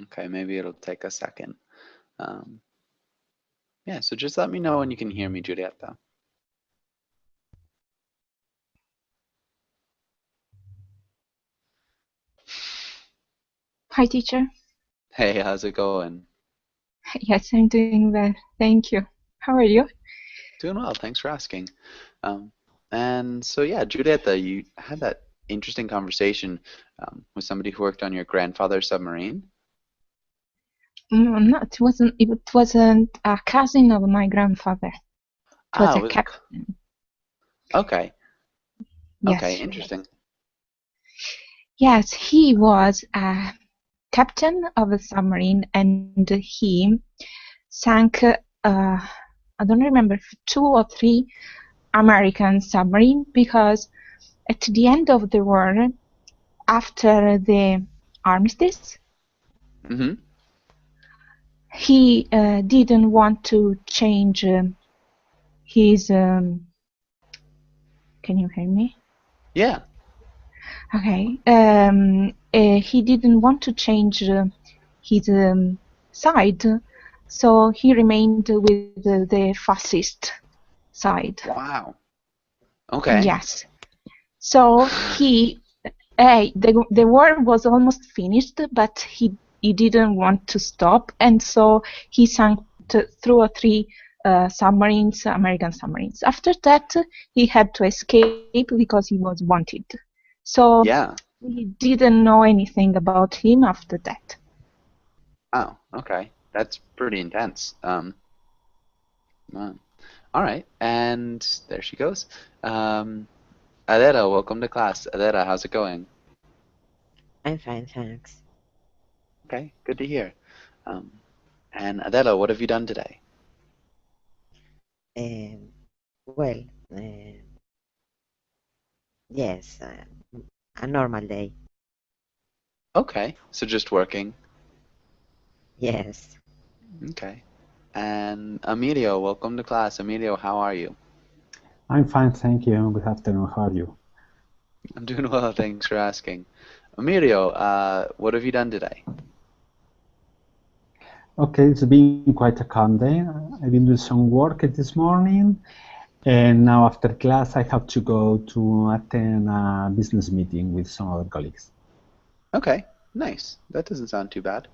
Okay, maybe it'll take a second. Um, yeah, so just let me know when you can hear me, Julieta. Hi, teacher. Hey, how's it going? Yes, I'm doing well. Thank you. How are you? Doing well, thanks for asking. Um, and so, yeah, Julieta, you had that interesting conversation with somebody who worked on your grandfather's submarine. No, it wasn't a cousin of my grandfather. It was Ah, a it was a, captain. okay, okay, Yes. interesting. Yes, he was a captain of a submarine and he sank, I don't remember, if 2 or 3 American submarine because at the end of the war, after the armistice, Mm-hmm. he didn't want to change his can you hear me? Yeah, Okay. He didn't want to change his side, so he remained with the fascist side. wow. Okay. Yes. So the war was almost finished, but he didn't want to stop, and so he sank 2 or 3 submarines, American submarines. After that, he had to escape because he was wanted. So Yeah. we didn't know anything about him after that. Oh, okay. That's pretty intense. Wow. All right. And there she goes. Um, Adela, welcome to class. Adela, how's it going? I'm fine, thanks. Okay, good to hear. Um, and Adela, what have you done today? Um, well, uh, yes, a normal day. Okay, so just working. Yes, Okay. And Emilio, welcome to class. Emilio, how are you? I'm fine, thank you. Good afternoon. How are you? I'm doing well, thanks for asking. Emilio, what have you done today? Okay, it's been quite a calm day. I've been doing some work this morning, and now after class, I have to go to attend a business meeting with some other colleagues. Okay, nice. That doesn't sound too bad.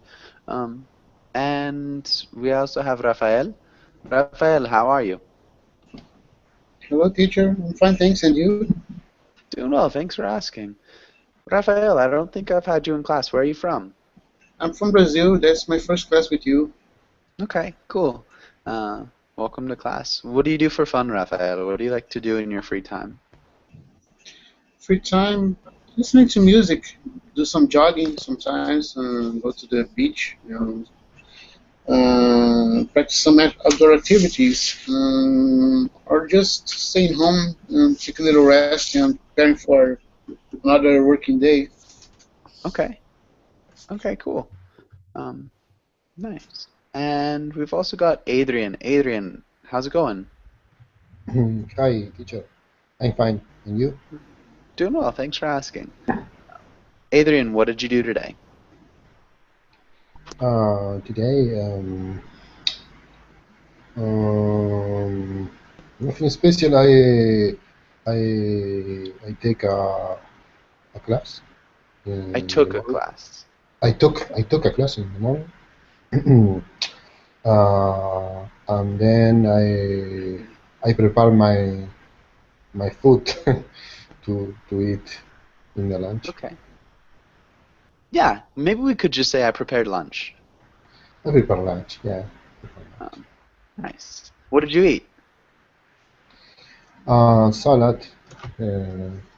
Um, and we also have Rafael. Rafael, how are you? Hello, teacher. I'm fine, thanks. And you? Doing well, thanks for asking. Rafael, I don't think I've had you in class. Where are you from? I'm from Brazil. That's my first class with you. Okay, cool. Welcome to class. What do you do for fun, Rafael? What do you like to do in your free time? Free time, listening to music, do some jogging sometimes, go to the beach, practice some outdoor activities, or just staying home and take a little rest and preparing for another working day. Okay, okay, cool. Um, nice. And we've also got Adrian. Adrian, how's it going? Hi, teacher. I'm fine. And you? Doing well, thanks for asking. Adrian, what did you do today? Today, nothing special. I take a class I in the took a morning. class. I took a class in the morning. And then I prepare my food to eat in the lunch. Okay. Yeah, maybe we could just say I prepared lunch. I prepare lunch. Yeah. Um, nice. What did you eat? Salad,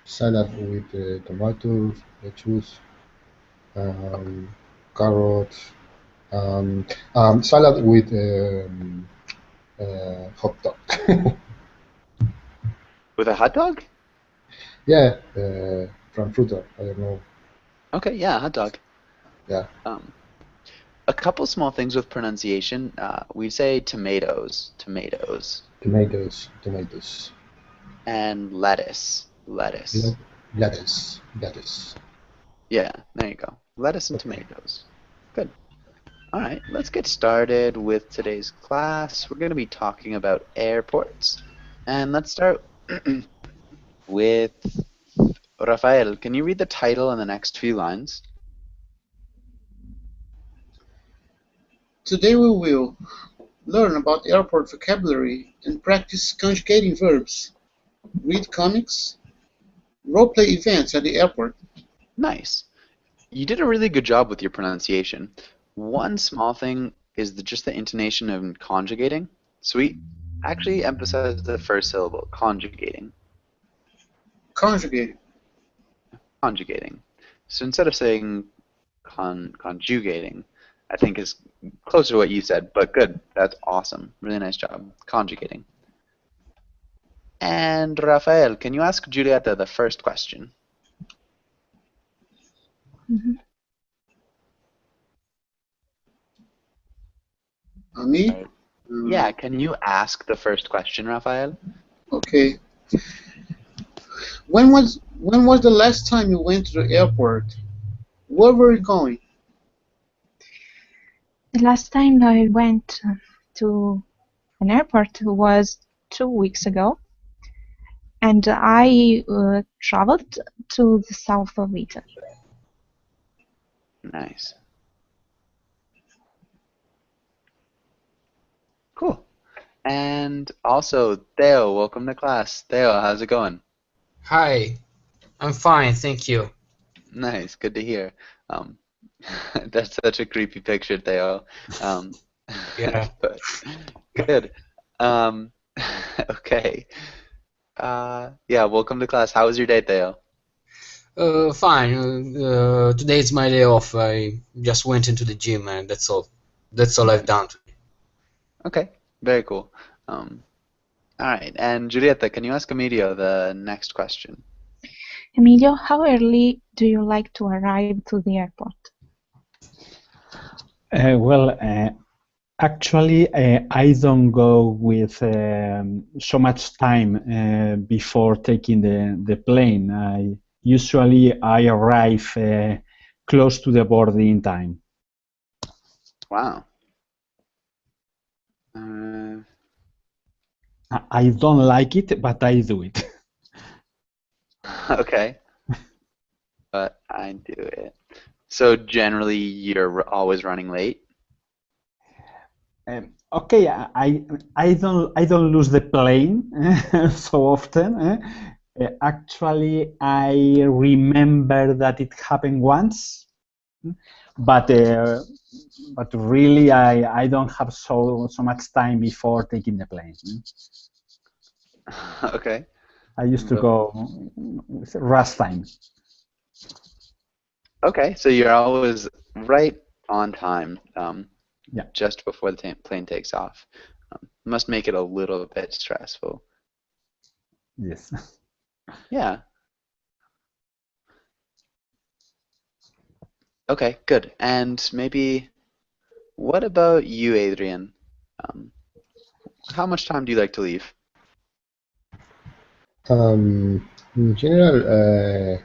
salad with tomatoes, lettuce, um, carrots, salad with hot dog. With a hot dog? Yeah, from Fruta. I don't know. Okay, yeah, hot dog. Yeah, Um, a couple small things with pronunciation. We say tomatoes, tomatoes, tomatoes, tomatoes, and lettuce, lettuce. lettuce, lettuce. Yeah, there you go. Lettuce and Okay. tomatoes. Good. All right, let's get started with today's class. We're going to be talking about airports. And let's start with Rafael. Can you read the title in the next few lines? Today we will learn about airport vocabulary and practice conjugating verbs, read comics, role-play events at the airport. Nice. You did a really good job with your pronunciation. One small thing is just the intonation of conjugating. So we actually emphasize the first syllable, conjugating. Conjugating. Conjugating. So instead of saying conjugating, I think is closer to what you said, but good. That's awesome. Really nice job. Conjugating. And Rafael, can you ask Julieta the first question? Mhm. Me? Yeah, can you ask the first question, Rafael? Okay. When was the last time you went to the airport? Where were you going? The last time I went to an airport was 2 weeks ago, and I traveled to the south of Italy. Nice. Cool. And also, Theo, welcome to class. Theo, how's it going? Hi, I'm fine, thank you. Nice, good to hear. Um, that's such a creepy picture, Theo. Yeah. But good. Um, okay. Yeah, welcome to class. How was your day, Theo? Fine. Today is my day off. I just went into the gym and that's all. That's all I've done today. Okay, very cool. All right, and Giulietta, can you ask Emilio the next question? Emilio, how early do you like to arrive to the airport? Actually, I don't go with so much time before taking the plane. I arrive close to the boarding time. Wow. I don't like it, but I do it. Okay. But I do it. So generally, you're always running late? Okay, I don't lose the plane so often. Actually, I remember that it happened once, but really I don't have so much time before taking the plane. Okay. I used to go with rush time. Okay, so you're always right on time, Yeah. just before the plane takes off. Must make it a little bit stressful. Yes. Yeah. Okay, good. And maybe, what about you, Adrian? How much time do you like to leave? In general,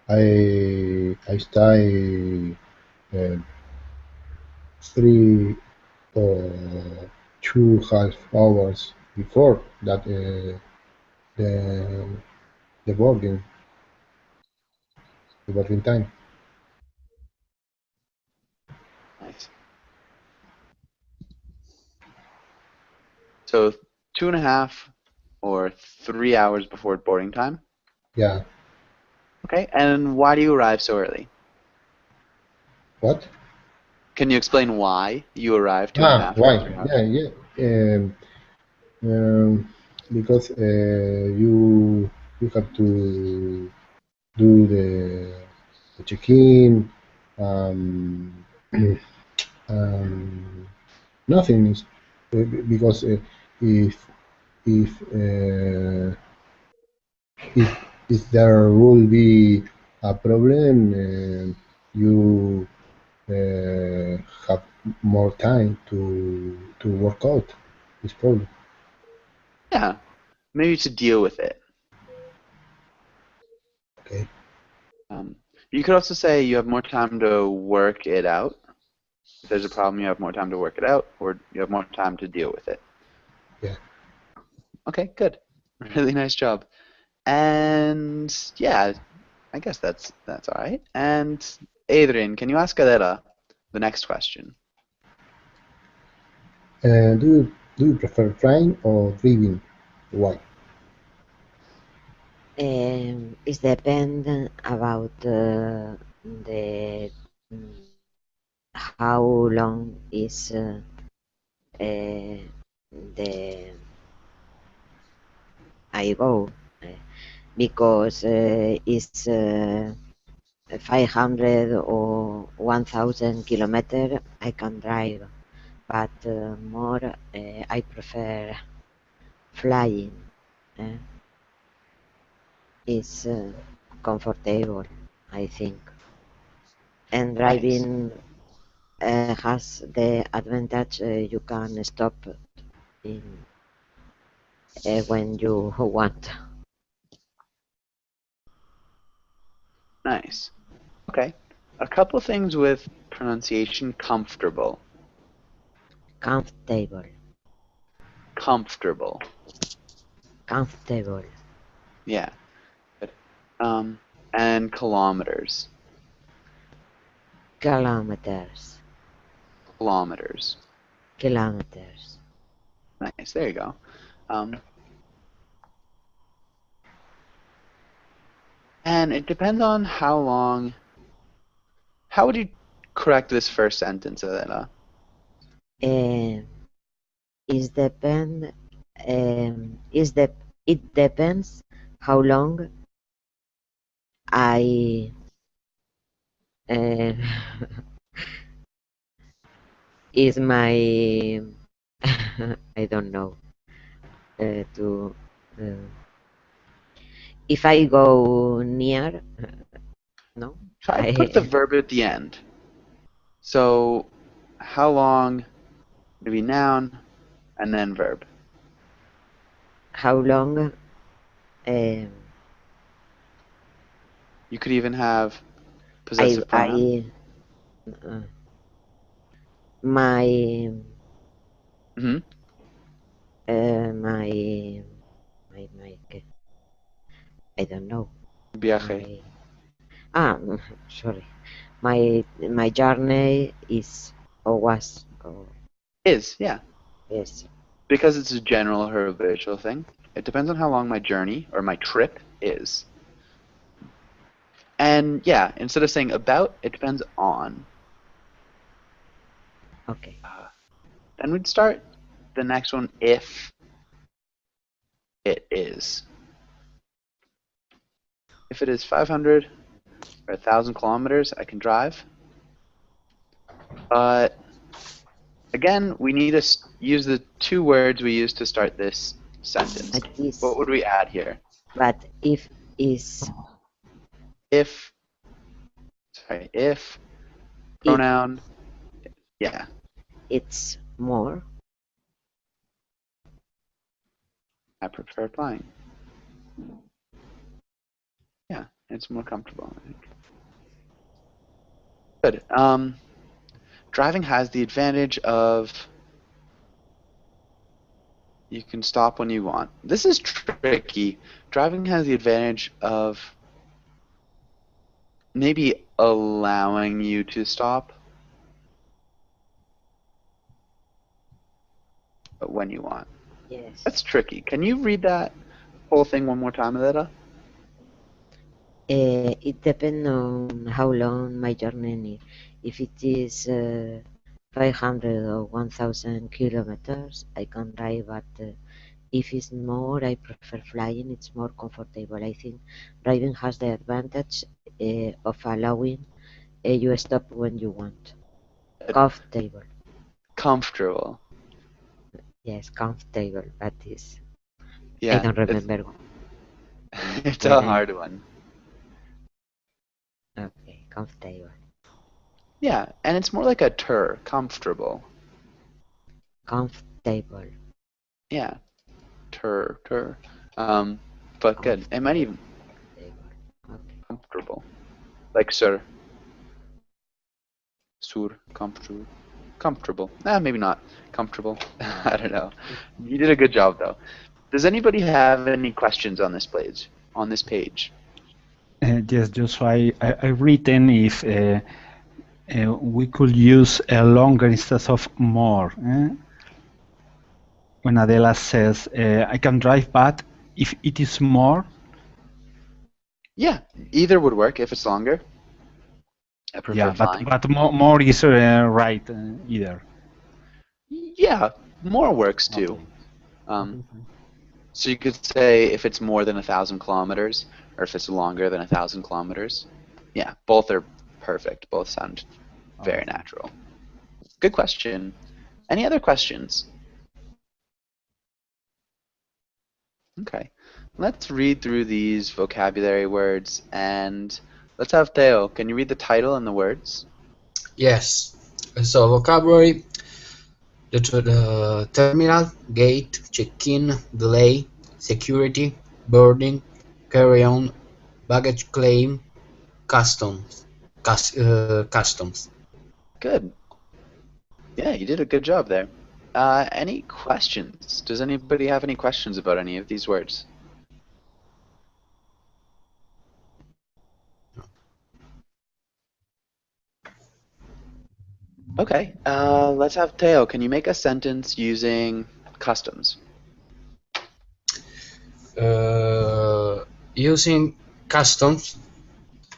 I stay 3 or 2.5 hours before that the the boarding the boarding time. Nice. So 2.5 or 3 hours before boarding time? Yeah. Okay, and why do you arrive so early? What? Can you explain why you arrive 2.5 Why? or 3 hours? Yeah. Because you have to do the check-in. Um, Nothing is because if if there will be a problem, you have more time to work out this problem. Yeah, maybe to deal with it. Okay. You could also say you have more time to work it out. If there's a problem, you have more time to work it out, or you have more time to deal with it. Yeah. Okay, good. Really nice job. And yeah, I guess that's all right. And Adrian, can you ask Adela the next question? Do you prefer flying or driving? Why? It's depend about the how long is the I go because it's 500 or 1,000 kilometer I can drive, but more I prefer flying. Uh, it's comfortable, I think, and Nice. driving has the advantage you can stop in when you want. Nice. Okay. A couple things with pronunciation: comfortable. Comfortable, Comfortable. comfortable, Yeah. Good. And kilometers. kilometers, Kilometers. kilometers. Nice. There you go. And it depends on how long. How would you correct this first sentence, Elena? Is depend is the it depends how long I uh, is my I don't know to if I go near no Try to put the verb at the end. So, how long would be noun and then verb. how long You could even have possessive pronoun. uh, my Hmm. my I don't know Viaje. sorry my journey is or was or Is, yeah. yes Because it's a general or habitual thing. It depends on how long my journey or my trip is. And yeah, instead of saying about, it depends on. okay Then we'd start the next one if it is. If it is 500 or 1,000 kilometers, I can drive. But again, we need to use the two words we used to start this sentence. but is What would we add here? but if is If pronoun, yeah, it's more I prefer flying. Yeah, it's more comfortable, I think. Good. Driving has the advantage of you can stop when you want. This is tricky. Driving has the advantage of maybe allowing you to stop when you want. yes That's tricky. Can you read that whole thing one more time, Aleta? it depends on how long my journey is. If it is 500 or 1,000 kilometers I can drive, but if it's more I prefer flying. It's more comfortable. I think driving has the advantage of allowing you stop when you want. Comfortable. Comfortable. Yes, comfortable. That is. Yeah, I don't remember. it's when a I- hard one. Okay, comfortable. Yeah, and it's more like a comfortable. Comfortable. Yeah, tur. But good. It might even Okay. comfortable, like sir. comfortable. Maybe not comfortable. I don't know. You did a good job though. Does anybody have any questions on this page? Yes, just I written if we could use longer instead of more. When Adela says, I can drive, but if it is more. Yeah, either would work if it's longer. I prefer flying. But more is right either. Yeah, more works too. Okay. So you could say if it's more than 1,000 kilometers, or if it's longer than 1,000 kilometers. Yeah, both are perfect. Both sound very natural. Good question. Any other questions? Okay, let's read through these vocabulary words, and let's have Theo. Can you read the title and the words? Yes. So vocabulary: the terminal, gate, check-in, delay, security, boarding, carry-on, baggage claim, customs. Customs. Good. Yeah, you did a good job there. Any questions? Does anybody have any questions about any of these words? Okay, let's have Theo. Can you make a sentence using customs? Using customs.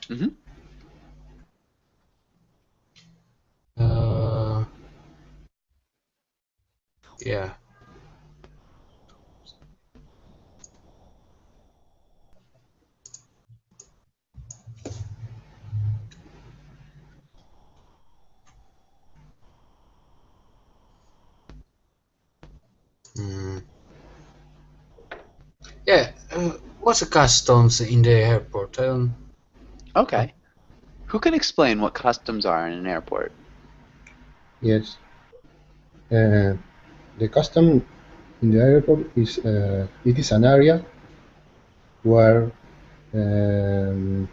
Mm-hmm. Yeah. Yeah. What's the customs in the airport? I don't. Okay. Who can explain what customs are in an airport? Yes. The custom in the airport is it is an area where there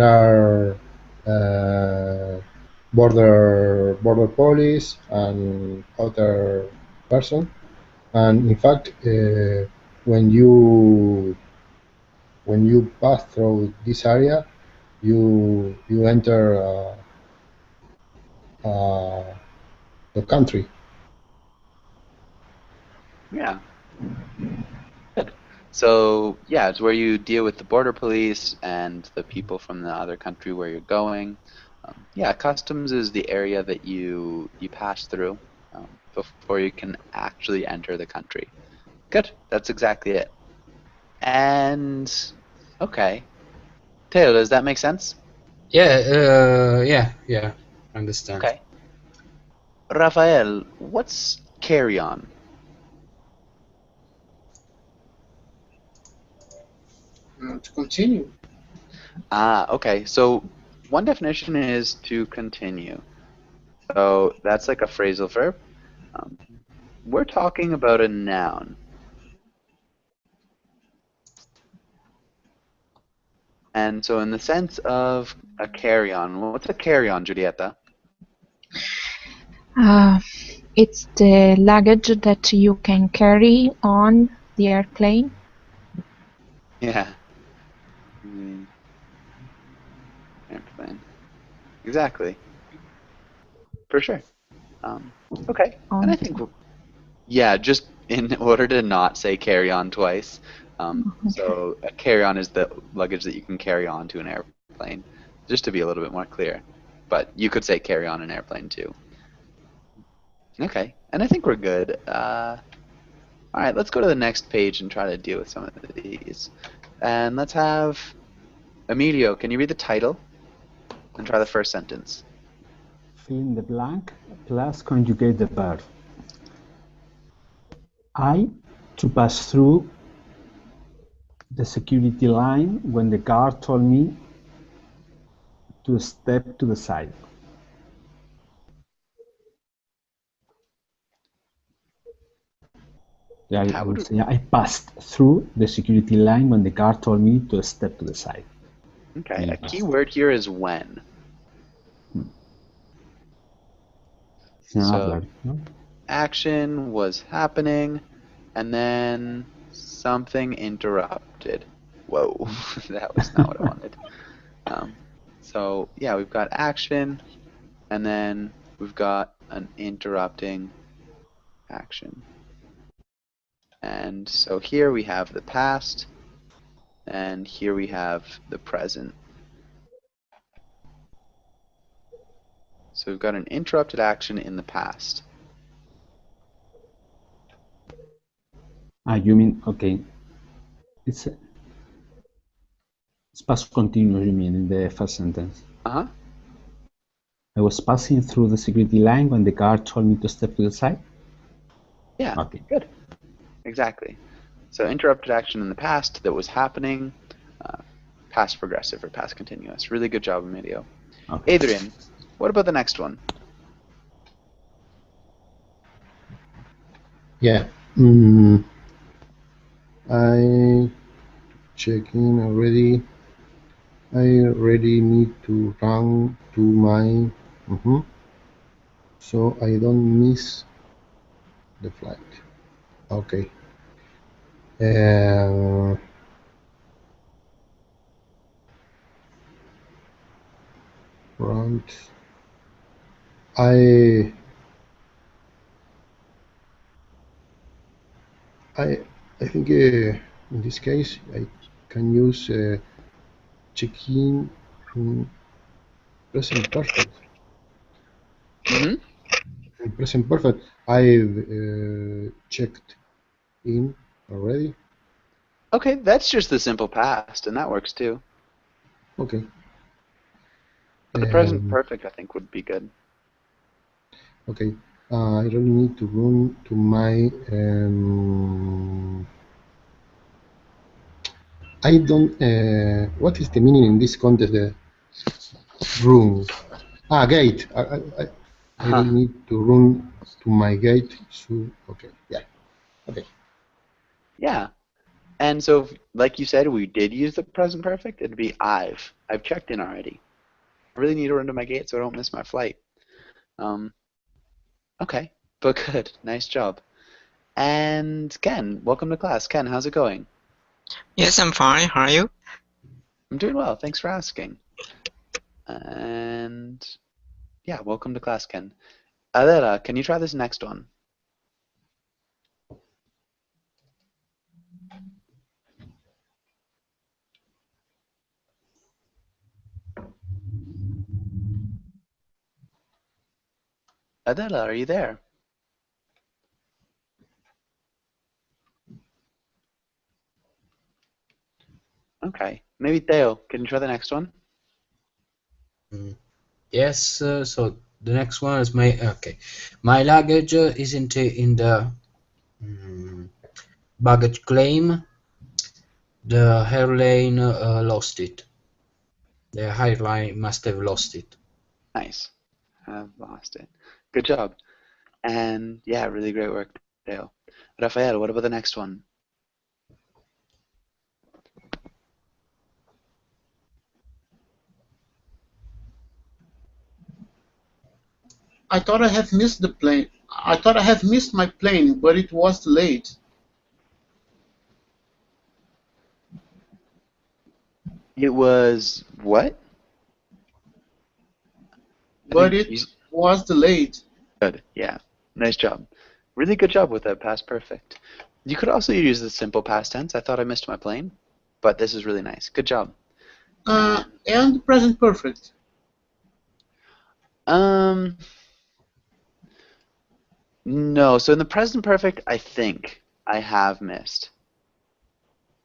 are border police and other person, and in fact when you pass through this area you enter the country. Yeah. Good. So, yeah, it's where you deal with the border police and the people from the other country where you're going. Yeah, customs is the area that you pass through before you can actually enter the country. Good. That's exactly it. And, okay. Taylor, does that make sense? Yeah. Yeah. Understand. Okay. Rafael, what's carry-on? To continue. Okay. So one definition is to continue. So that's like a phrasal verb. We're talking about a noun. And so in the sense of a carry-on, what's a carry-on, Julieta? It's the luggage that you can carry on the airplane. Yeah. Airplane. Exactly. For sure. Okay. And I think, yeah, just in order to not say carry-on twice. So a carry-on is the luggage that you can carry on to an airplane, just to be a little bit more clear. But you could say carry on an airplane too. Okay. And I think we're good. All right, let's go to the next page and try to deal with some of these. And let's have Emilio. Can you read the title and try the first sentence? Fill in the blank plus conjugate the verb. To pass through the security line when the guard told me to step to the side. Yeah, I would say I passed through the security line when the guard told me to step to the side. Okay, a key word here is when. Similar, no? Action was happening, and then something interrupted. Whoa, that was not what I wanted. So yeah, we've got action, and then we've got an interrupting action. And so here we have the past, and here we have the present. So we've got an interrupted action in the past. You mean, okay. It's past continuous, you mean, in the first sentence. Uh-huh. I was passing through the security line when the guard told me to step to the side? Yeah, Okay. good. Exactly. So interrupted action in the past that was happening, past progressive or past continuous. Really good job, Emilio. Okay. Adrian, what about the next one? Yeah. I checking already. I already need to run to my so I don't miss the flight. Okay. Front. I think in this case I can use check-in present perfect. Mm-hmm. In present perfect, I've checked in already. Okay, that's just the simple past, and that works too. Okay. But the present perfect, I think, would be good. Okay. I really need to run to my. I don't. What is the meaning in this context? The room. Gate. I really need to run to my gate. So okay. Yeah. Okay. Yeah. And so, like you said, we did use the present perfect. It'd be I've checked in already. I really need to run to my gate so I don't miss my flight. Okay, but good. Nice job. And Ken, welcome to class. Ken, how's it going? Yes, I'm fine. How are you? I'm doing well. Thanks for asking. And yeah, welcome to class, Ken. Adela, can you try this next one? Adela, are you there? Okay. Maybe Theo, can you try the next one? Yes, so the next one is my luggage isn't in the baggage claim. The airline lost it. The airline must have lost it. Nice. I've lost it. Good job. And yeah, really great work, Theo. Rafael, what about the next one? I thought I have missed the plane. I thought I have missed my plane, but it was delayed. It was what? But it was delayed. Good. Yeah. Nice job. Really good job with that past perfect. You could also use the simple past tense. I thought I missed my plane, but this is really nice. Good job. And present perfect. No. So in the present perfect, I think I have missed.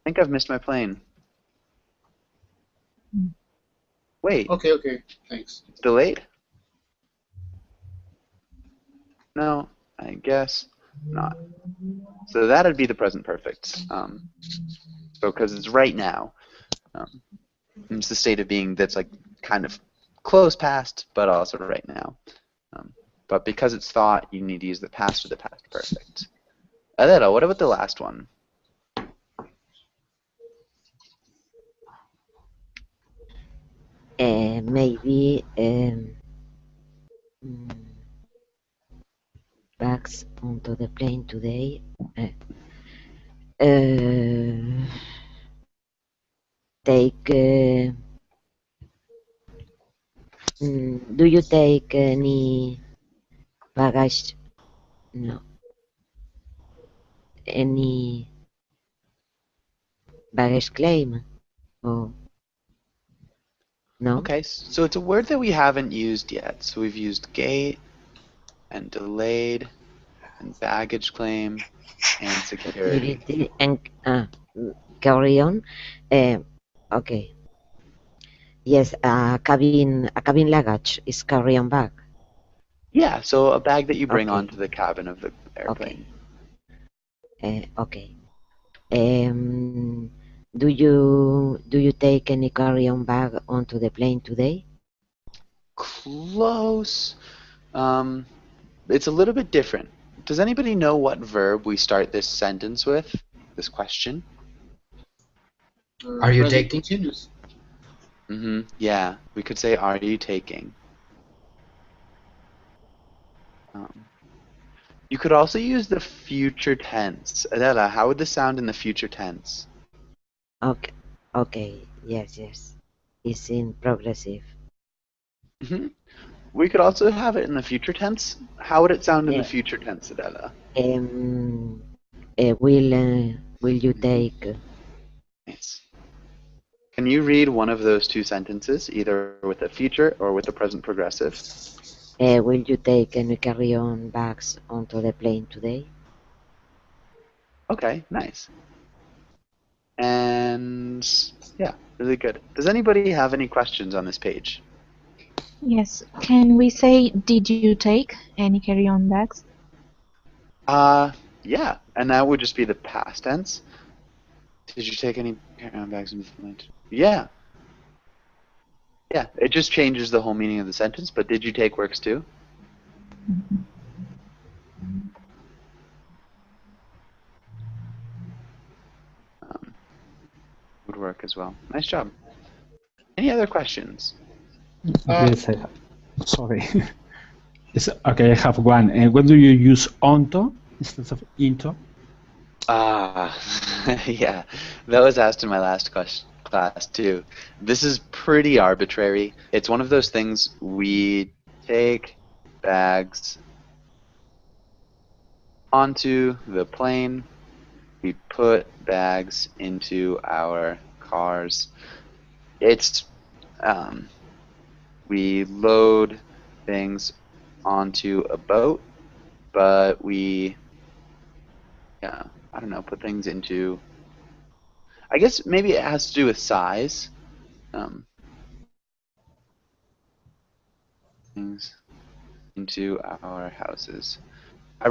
I think I've missed my plane. Wait. Okay. Thanks. It's delayed? No, I guess not. So that'd be the present perfect. So because it's right now. It's the state of being that's like kind of close past, but also right now. But because it's thought, you need to use the past or the past perfect. Adela, what about the last one? Maybe bags onto the plane today. Uh, take. Do you take any baggage? No. Any baggage claim? Oh, no? Okay, so it's a word that we haven't used yet. So we've used gate and delayed and baggage claim and security. Security and carry on. Okay. Yes, a cabin luggage is carry on bag. Yeah, so a bag that you bring Okay. onto the cabin of the airplane. Okay. Do you take any carry-on bag onto the plane today? Close. It's a little bit different. Does anybody know what verb we start this sentence with? This question? Are you Present taking? continuous. Yeah, we could say, are you taking? You could also use the future tense. Adela, how would this sound in the future tense? Okay. Okay. Yes. It's in progressive. We could also have it in the future tense. How would it sound in the Yeah. future tense, Adela? Will you take? Nice. Can you read one of those two sentences, either with the future or with the present progressive? Will you take any carry-on bags onto the plane today? Okay, nice. And yeah, really good. Does anybody have any questions on this page? Yes. Can we say, did you take any carry-on bags? Yeah, and that would just be the past tense. Did you take any carry-on bags in the flight? Yeah. Yeah, it just changes the whole meaning of the sentence, but did you take works too? Would work as well. Nice job. Any other questions? Yes, I have. Sorry. Yes, okay, I have one. When do you use onto instead of into? Yeah, that was asked in my last class too. This is pretty arbitrary. It's one of those things we take bags onto the plane, we put bags into our cars. It's we load things onto a boat, but we I don't know, put things into, I guess maybe it has to do with size. Things into our houses. I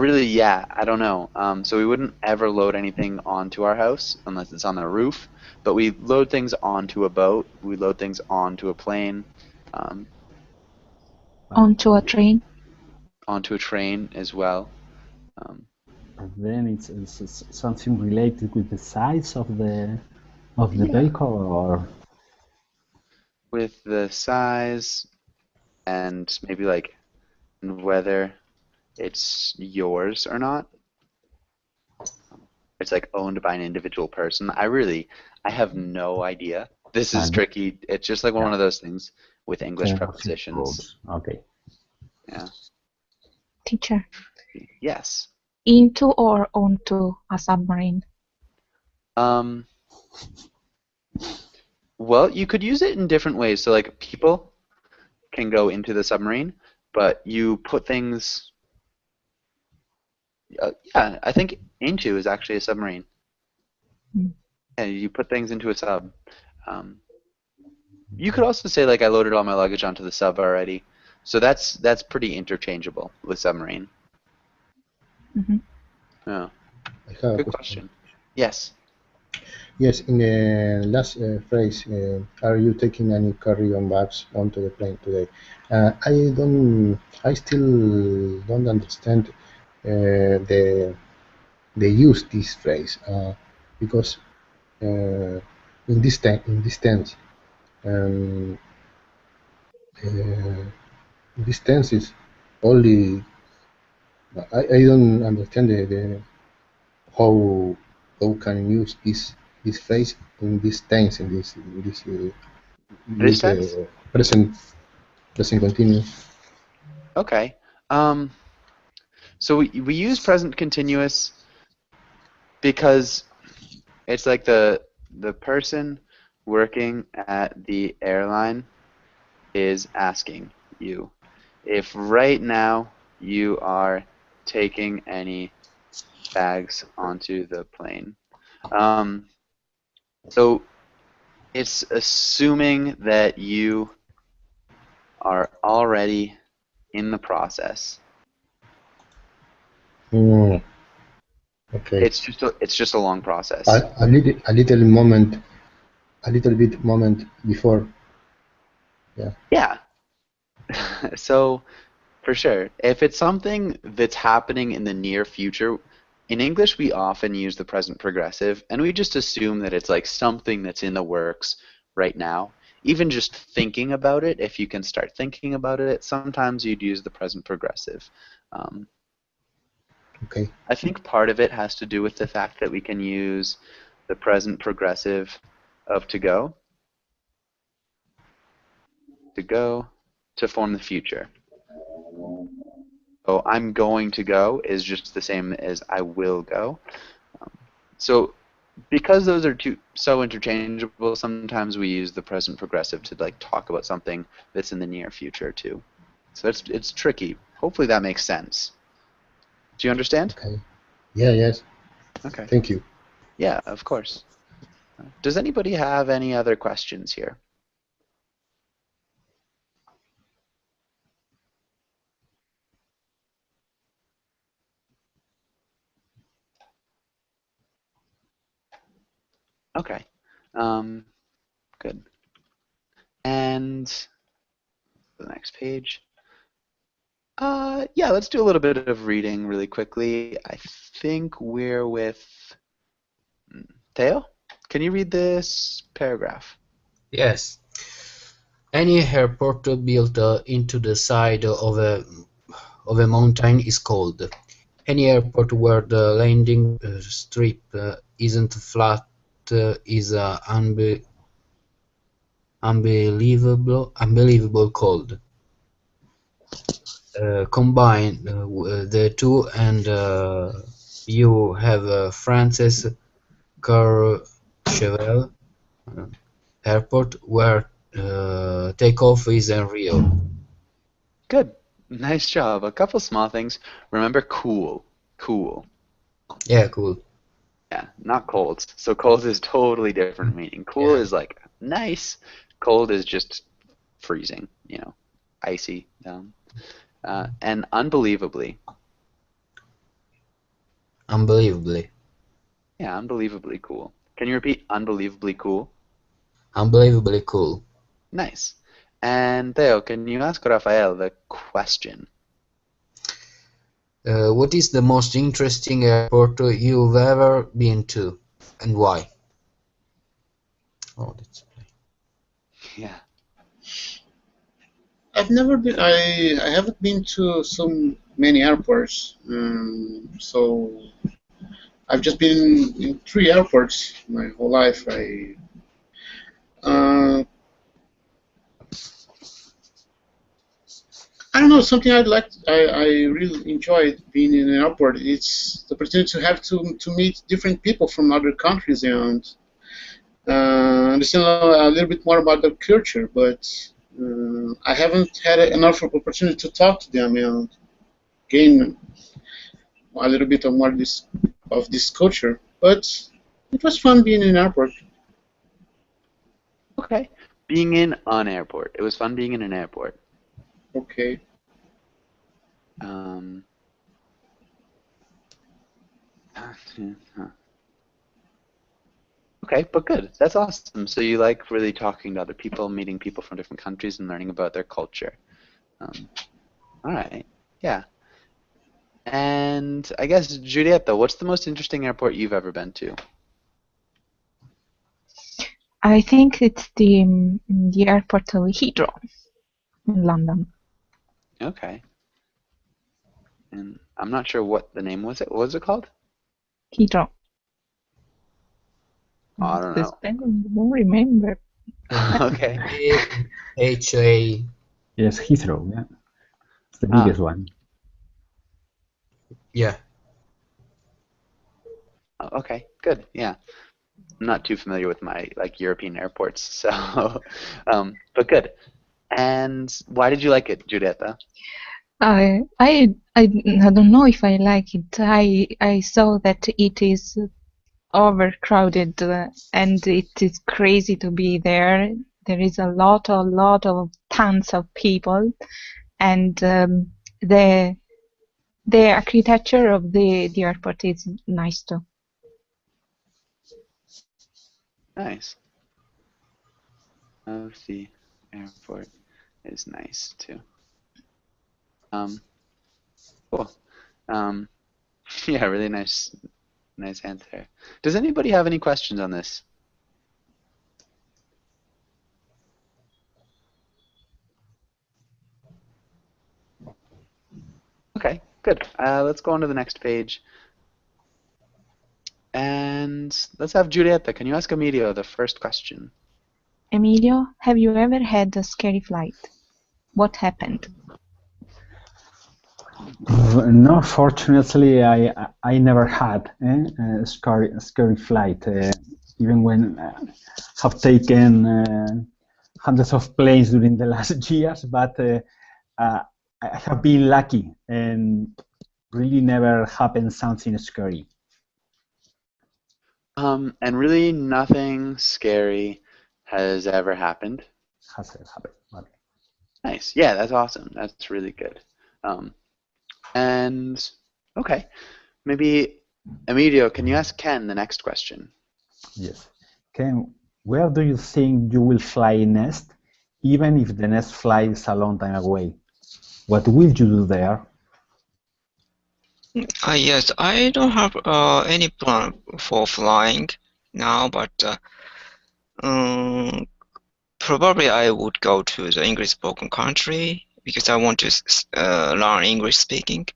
don't know. So we wouldn't ever load anything onto our house unless it's on the roof, but we load things onto a boat, we load things onto a plane, Onto a train? onto a train as well. Then it's something related with the size of the vehicle, or with the size and maybe like whether it's yours or not. It's like owned by an individual person. I have no idea. This is tricky. It's just like one of those things with English prepositions. Okay. Yeah. Teacher. Yes. Into or onto a submarine? Well, you could use it in different ways. So like people can go into the submarine, but you put things. Yeah, I think into is actually a submarine. Yeah, you put things into a sub. You could also say like I loaded all my luggage onto the sub already. So that's pretty interchangeable with submarine. Yeah. Good question. Yes. Yes, in the last phrase, are you taking any carry-on bags onto the plane today? I still don't understand the use this phrase because in this tense, this tense is only I don't understand the how can use this phrase in this tense in this This use tense? present continuous. Okay. So we use present continuous because it's like the person working at the airline is asking you if right now you are taking any bags onto the plane. So it's assuming that you are already in the process. Mm, okay. It's just a long process. A little bit moment before. Yeah. Yeah. So for sure, if it's something that's happening in the near future, in English we often use the present progressive, and we just assume that it's like something that's in the works right now. Even just thinking about it, if you can start thinking about it, sometimes you'd use the present progressive. Um, Okay. I think part of it has to do with the fact that we can use the present progressive of to go to form the future. So I'm going to go is just the same as I will go. So because those are so interchangeable, sometimes we use the present progressive to like talk about something that's in the near future too. So it's tricky. Hopefully that makes sense. Do you understand? Okay. Yeah. Yes. Okay. Thank you. Yeah, of course. Does anybody have any other questions here? Okay. Good. And the next page. Yeah, let's do a little bit of reading really quickly. I think we're with Theo. Can you read this paragraph? Yes. Any airport built into the side of a mountain is called. Any airport where the landing strip isn't flat is unbelievable cold. Combine the two and you have Frances Courchevel Airport where takeoff is unreal. Good. Nice job. A couple small things. Remember cool. Cool. Yeah, cool. Yeah, not cold. So cold is totally different meaning. Cool Yeah. is like nice. Cold is just freezing, icy. And unbelievably. Unbelievably. Yeah, unbelievably cool. Can you repeat unbelievably cool? Unbelievably cool. Nice. And Theo, can you ask Rafael the question? What is the most interesting airport you've ever been to, and why? Oh, that's Yeah. I've never been. I haven't been to so many airports. So I've just been in 3 airports my whole life. I don't know, something I really enjoyed being in an airport. It's the opportunity to have to meet different people from other countries and understand a little bit more about their culture. But I haven't had enough opportunity to talk to them and gain a little bit of more of this culture. But it was fun being in an airport. Okay. Being in an airport. It was fun being in an airport. Okay. Okay, but good. That's awesome. So you like really talking to other people, meeting people from different countries, and learning about their culture. All right. Yeah. And I guess, Giulietta, what's the most interesting airport you've ever been to? I think it's the airport of Heathrow in London. Okay. And I'm not sure what the name was. What was it called? Heathrow. I don't The know. spelling, I don't remember. Okay. H-A. Yes, Heathrow. Yeah, it's the Ah. biggest one. Yeah. Okay, good. Yeah. I'm not too familiar with my European airports, so but good. And why did you like it, Giulietta? I don't know if I like it. I saw that it is overcrowded and it is crazy to be there. There is a lot of tons of people, and the architecture of the airport is nice too. Nice. Of the airport is nice too. Cool. Yeah, really nice answer. Does anybody have any questions on this? Okay, good. Let's go on to the next page. And let's have Giulietta. Can you ask Emilio the first question? Emilio, have you ever had a scary flight? What happened? No, fortunately, I never had a scary flight. Even when have taken hundreds of planes during the last years, but I have been lucky and really never happened something scary. And really nothing scary has ever happened. Has it happened? Okay. Nice. Yeah, that's awesome. That's really good. And okay, maybe Emilio, can you ask Ken the next question? Yes. Ken, where do you think you will fly next, even if the next flight is a long time away? What will you do there? Yes, I don't have any plan for flying now, but probably I would go to the English-spoken country because I want to learn English speaking.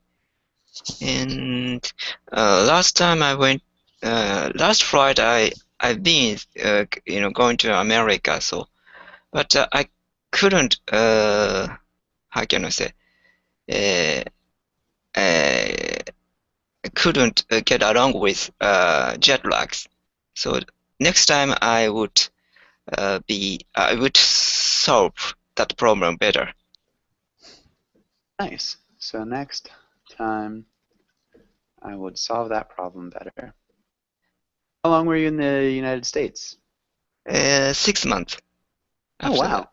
And last time I went, last flight I've been, going to America. So, but I couldn't. How can I say? I couldn't get along with jet lags. So next time I would solve that problem better. Nice. So next time I would solve that problem better. How long were you in the United States? 6 months. Oh, wow.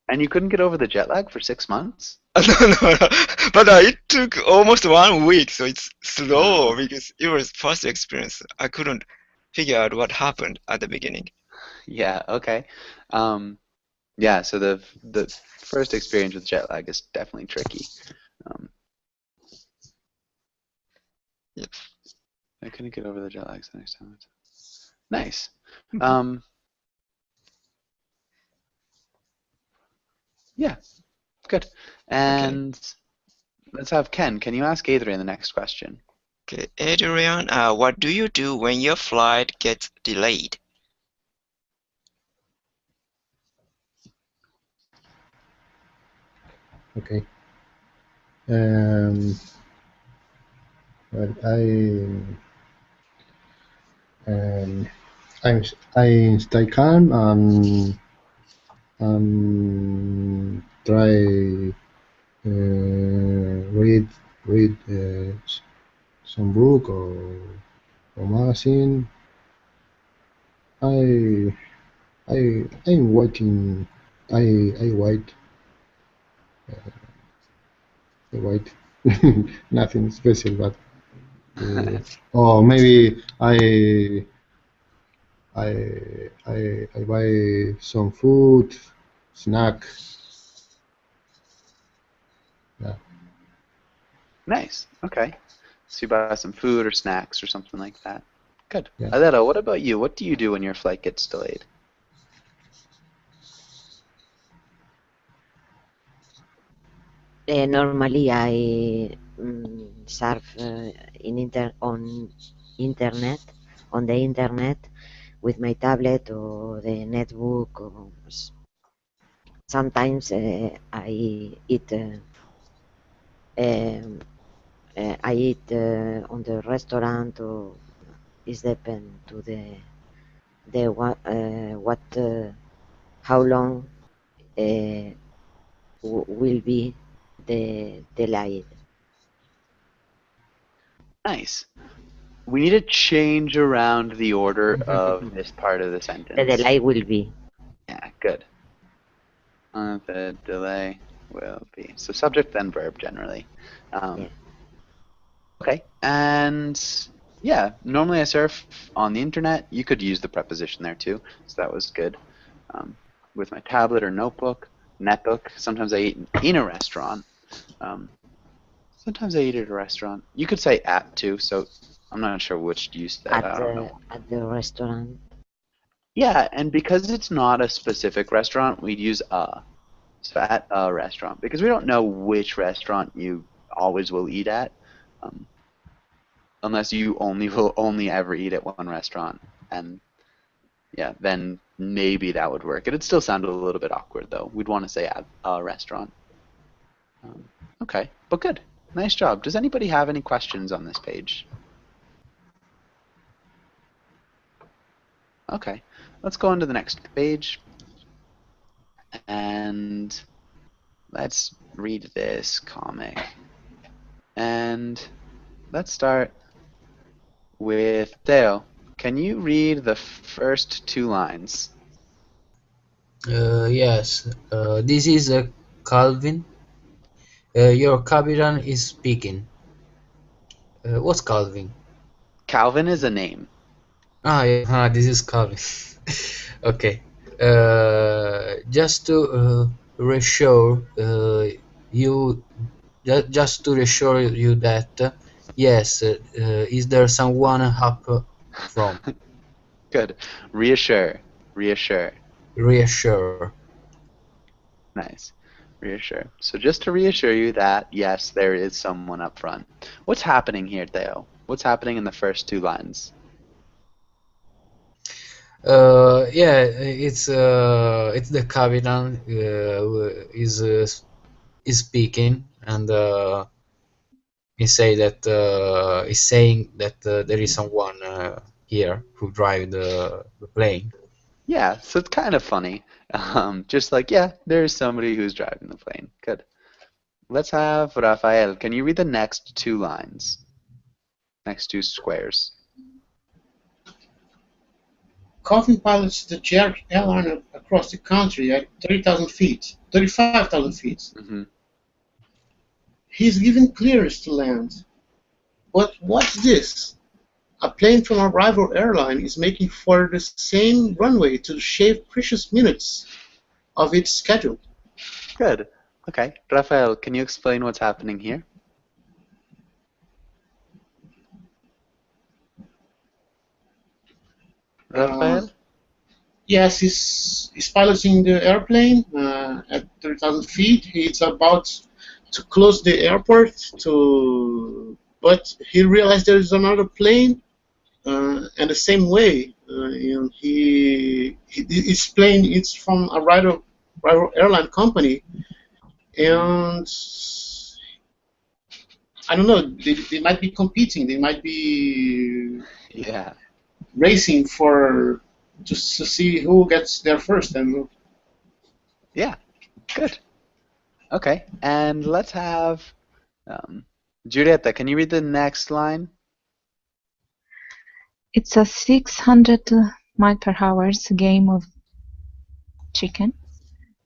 And you couldn't get over the jet lag for 6 months? No. But it took almost 1 week, so it's slow because it was first experience. I couldn't figure out what happened at the beginning. Yeah, okay. Yeah, so the first experience with jet lag is definitely tricky. Yes. I couldn't get over the jet lag the next time. Nice. Yeah, good. And let's have Ken. Can you ask Adrian the next question? Okay, Adrian, what do you do when your flight gets delayed? Okay. Well, I stay calm and try read some book or magazine. I'm waiting. I wait. I wait. Nothing special, but or maybe I buy some food, snack. Yeah. Nice. Okay. So you buy some food or snacks or something like that. Good. Yeah. Adela, what about you? What do you do when your flight gets delayed? Normally, I surf on the internet with my tablet or the netbook. Or sometimes I eat on the restaurant, or it depends to the what how long will be the light. Nice. We need to change around the order of this part of the sentence. The delay will be. Yeah, good. The delay will be. So subject then verb generally. Yeah. Okay, and yeah, normally I surf on the internet. You could use the preposition there too, so that was good. With my tablet or notebook, netbook. Sometimes I eat in a restaurant. Sometimes I eat at a restaurant. You could say at too, so I'm not sure which use that. I don't know. At the restaurant. Yeah, and because it's not a specific restaurant, we'd use a. So at a restaurant, because we don't know which restaurant you always will eat at, unless you will only ever eat at one restaurant, and yeah, then maybe that would work. It'd still sound a little bit awkward though. We'd want to say at a restaurant. Okay, but good. Nice job. Does anybody have any questions on this page? Okay, let's go on to the next page. And let's read this comic. And let's start with Theo. Can you read the first 2 lines? Yes. This is Calvin. Your captain is speaking. What's Calvin? Calvin is a name. Yeah, this is Calvin. Okay. Just to reassure you, just to reassure you that yes, is there someone up from? Good. Reassure. Reassure. Reassure. Nice. Reassure. So just to reassure you that yes, there is someone up front. What's happening here, Theo? What's happening in the first 2 lines? Yeah, it's the captain is speaking, and he saying that there is someone here who drive the plane. Yeah, so it's kind of funny. Just like, yeah, there's somebody who's driving the plane. Good. Let's have Rafael. Can you read the next 2 lines? Next 2 squares. Calvin pilots the jet airliner across the country at 35,000 feet. Mm-hmm. He's given clearance to land. But what's this? A plane from a rival airline is making for the same runway to shave precious minutes of its schedule. Good. Okay. Rafael, can you explain what's happening here? Rafael? Yes, he's piloting the airplane at 30,000 feet. He's about to close the airport, but he realized there is another plane, and the same way, his plane is from a rival airline company, and I don't know. They might be competing. They might be racing to see who gets there first. And yeah, good. Okay, and let's have Giulietta. Can you read the next line? It's a 600 mile per hour game of chicken.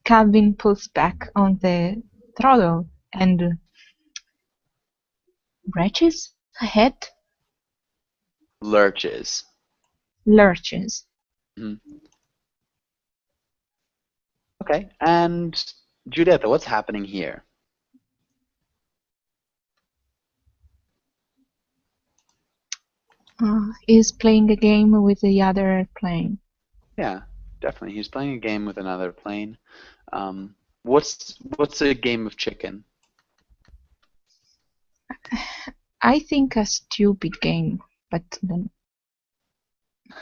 Calvin pulls back on the throttle and lurches ahead. Lurches. Lurches. Okay, and Giulietta, what's happening here? He's playing a game with the other plane. Yeah, definitely. He's playing a game with another plane. What's a game of chicken? I think a stupid game, but then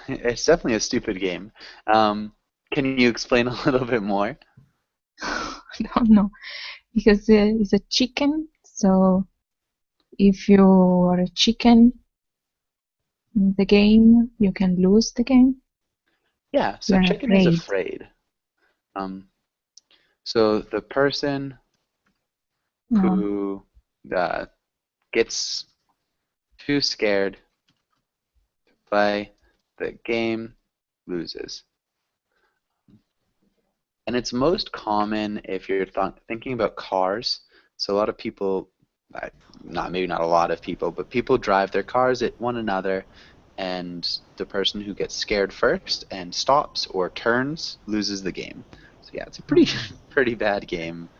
It's definitely a stupid game. Can you explain a little bit more? I don't know because it's a chicken. So if you are a chicken in the game, you can lose the game. Yeah, so You're chicken is afraid. afraid. Um, so the person No. who gets too scared to play the game loses. And it's most common if you're thinking about cars. So a lot of people, maybe not a lot of people, but people drive their cars at one another, and the person who gets scared first and stops or turns loses the game. So yeah, it's a pretty bad game,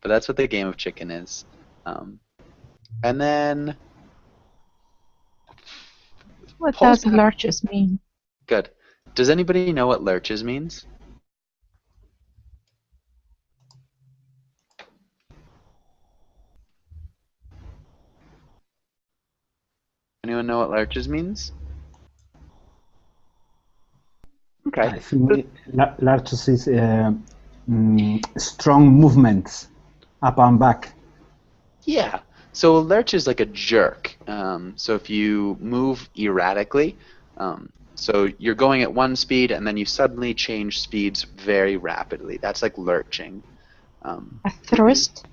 but that's what the game of chicken is. And then What Paul's does lurches mean? good. Does anybody know what lurches means? Anyone know what lurches means? Okay. I think lurches is strong movements up and back. Yeah. So a lurch is like a jerk. So if you move erratically, so you're going at one speed and then you suddenly change speeds very rapidly. That's like lurching. A thrust?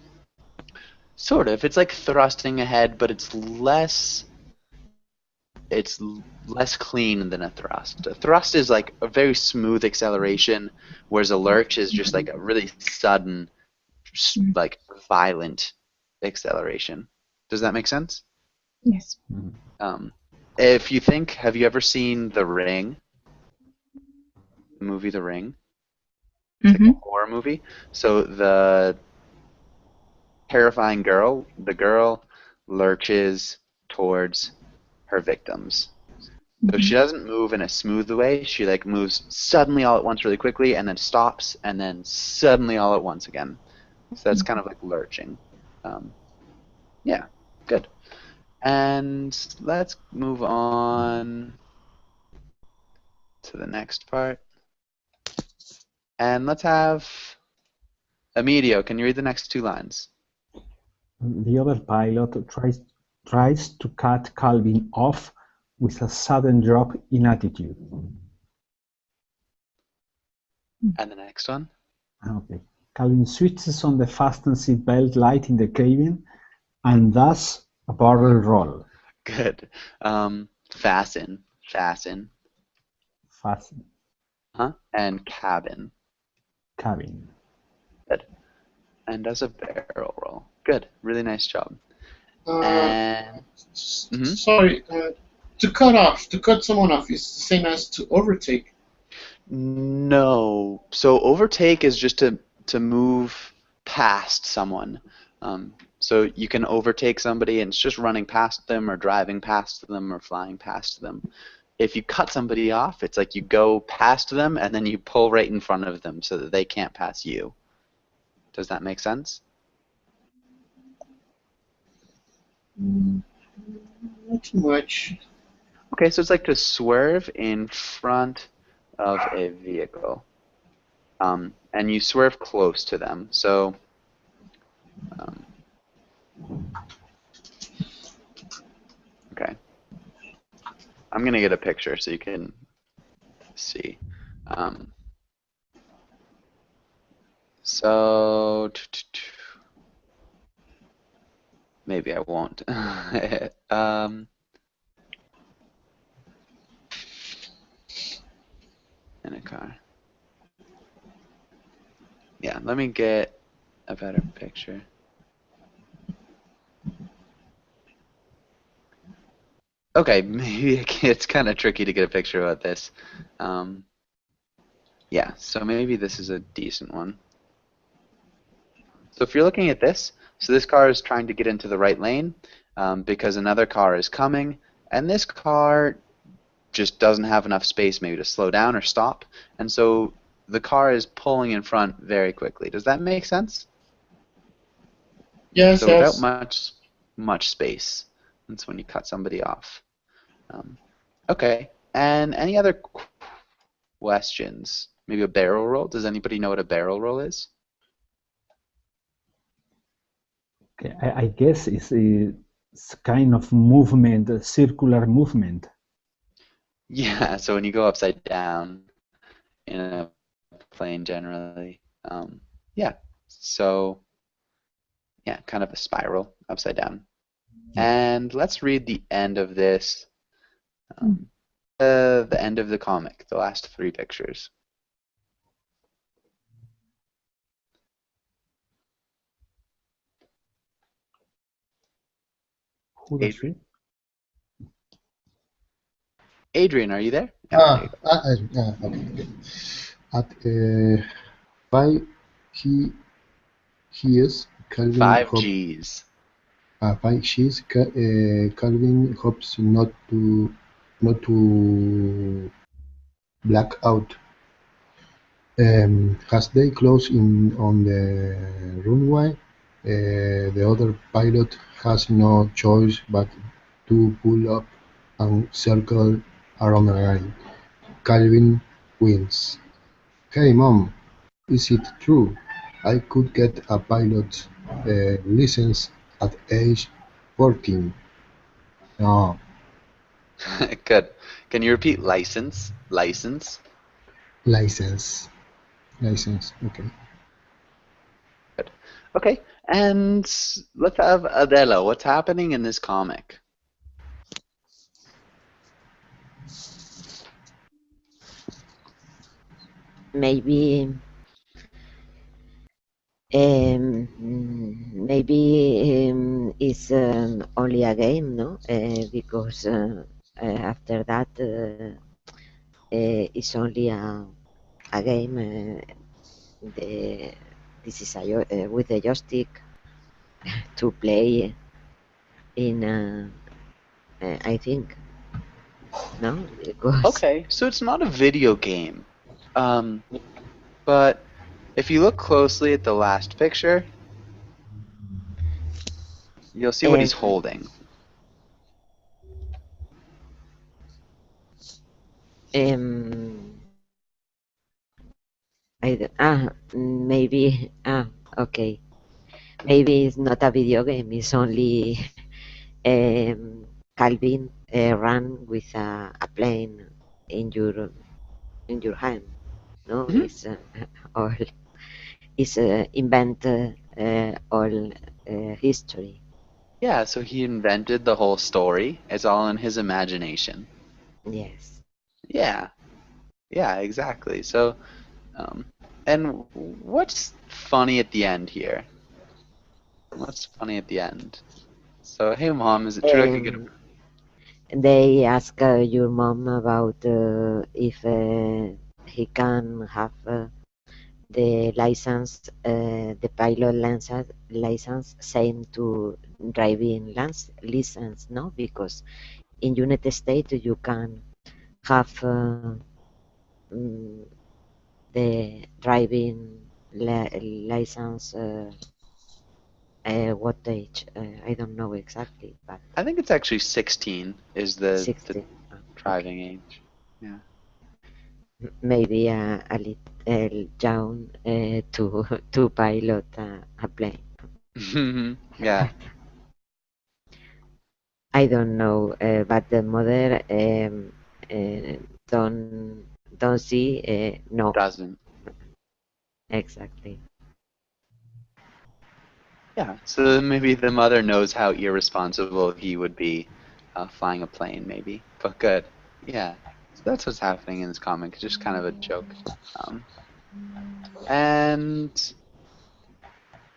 Sort of. It's like thrusting ahead, but it's less clean than a thrust. A thrust is like a very smooth acceleration, whereas a lurch is just like a really sudden, like violent acceleration. Does that make sense? Yes. If you think, have you ever seen The Ring? The movie The Ring? It's like a horror movie. So the terrifying girl, the girl lurches towards her victims. So she doesn't move in a smooth way. She like moves suddenly all at once really quickly and then stops and then suddenly all at once again. So that's kind of like lurching. Yeah, good. And let's move on to the next part. And let's have Emilio. Can you read the next two lines? The other pilot tries to cut Calvin off with a sudden drop in attitude. And the next one? Okay. Calvin switches on the fasten seat belt light in the cabin and thus a barrel roll. Good. Fasten. Fasten. And cabin. Cabin. Good. And does a barrel roll. Good. Really nice job. Sorry, to cut someone off is the same as to overtake. No. So overtake is just to move past someone. So you can overtake somebody and it's just running past them or driving past them or flying past them. If you cut somebody off, it's like you go past them and then you pull right in front of them so that they can't pass you. Does that make sense? Not too much. Okay, so it's like to swerve in front of a vehicle. And you swerve close to them. So okay. I'm going to get a picture so you can see. So maybe I won't. In a car. Yeah, let me get a better picture. Okay, maybe it's kind of tricky to get a picture about this. Yeah, so maybe this is a decent one. So if you're looking at this, so this car is trying to get into the right lane because another car is coming, and this car just doesn't have enough space maybe to slow down or stop, and so the car is pulling in front very quickly. Does that make sense? Yes, so yes. without much space. That's when you cut somebody off. Okay. And any other questions? Maybe a barrel roll? Does anybody know what a barrel roll is? Okay, I guess it's kind of movement, a circular movement. Yeah, so when you go upside down in a plane generally. Yeah, so yeah, kind of a spiral upside down. And let's read the end of this, the end of the comic, the last 3 pictures. Who does it? Adrian, are you there? Yeah, Okay. At 5 Gs, Calvin 5 hopes. Gs. 5 Gs, Calvin hopes not to black out. As they close in on the runway, the other pilot has no choice but to pull up and circle around again. Calvin wins. Hey mom, is it true I could get a pilot's license at age 14? No. Good. Can you repeat license? License? License. Okay. Good. Okay, and let's have Adela. What's happening in this comic? Maybe it's only a game, no? Because after that it's only a game. This is with the joystick to play in. I think, no? Because Okay, so it's not a video game. But if you look closely at the last picture, you'll see what he's holding. Maybe okay. Maybe it's not a video game. It's only Calvin run with a plane in your hand. No, it's all it's invent all history. Yeah, so he invented the whole story. It's all in his imagination. Yes. Yeah, exactly. So, and what's funny at the end here? What's funny at the end? So, hey mom, is it true I could get a... They ask your mom about if he can have the license, the pilot license, same to driving license, no? Because in United States you can have the driving license. What age? I don't know exactly, but I think it's actually 16 is the 16. driving age. Yeah. Maybe a little young to pilot a plane. Yeah. I don't know, but the mother don't see. No. Doesn't. Exactly. Yeah. So maybe the mother knows how irresponsible he would be flying a plane, maybe. But good. Yeah. So that's what's happening in this comic. It's just kind of a joke. And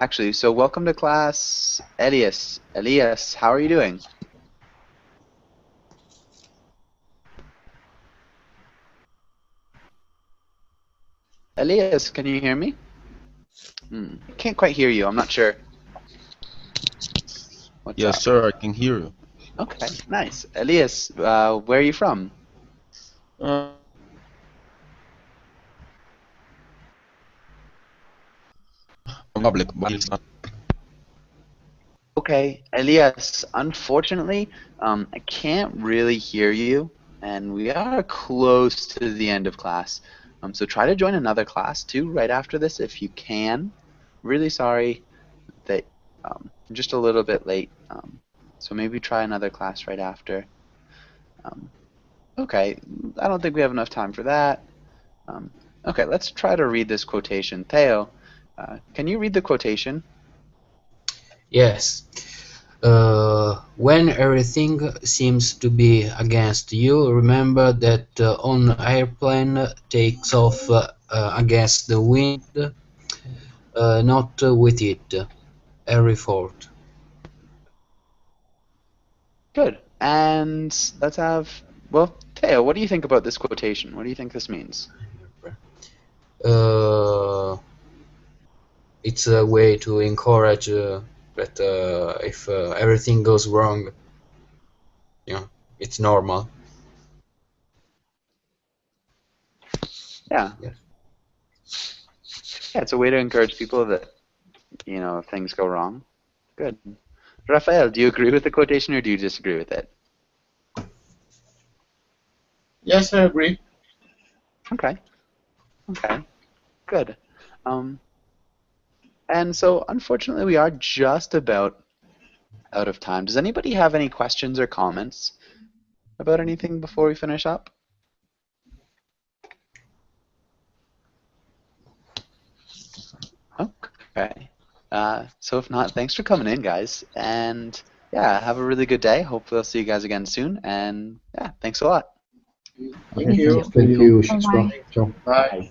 actually, so welcome to class, Elias. Elias, how are you doing? Elias, can you hear me? Can't quite hear you. I'm not sure. What's Yes, up? sir, I can hear you. Okay, nice. Elias, where are you from? Public, but it's not. Okay, Elias, unfortunately, I can't really hear you, and we are close to the end of class. So try to join another class too right after this if you can. Really sorry that I'm just a little bit late. So maybe try another class right after. Okay, I don't think we have enough time for that. Okay, let's try to read this quotation. Theo, can you read the quotation? Yes. When everything seems to be against you, remember that an airplane takes off against the wind, not with it. Henry Ford. Good. And let's have, well, Theo, what do you think about this quotation? What do you think this means? It's a way to encourage that if everything goes wrong, it's normal. Yeah. Yes. Yeah, it's a way to encourage people that, if things go wrong. Good. Raphael, do you agree with the quotation or do you disagree with it? Yes, I agree. Okay. Good. And so, unfortunately, we are just about out of time. Does anybody have any questions or comments about anything before we finish up? Okay. So if not, thanks for coming in, guys. And yeah, have a really good day. Hopefully I'll see you guys again soon. And yeah, thanks a lot. Thank you. Thank you, Shishwa. Bye. Ciao. Bye.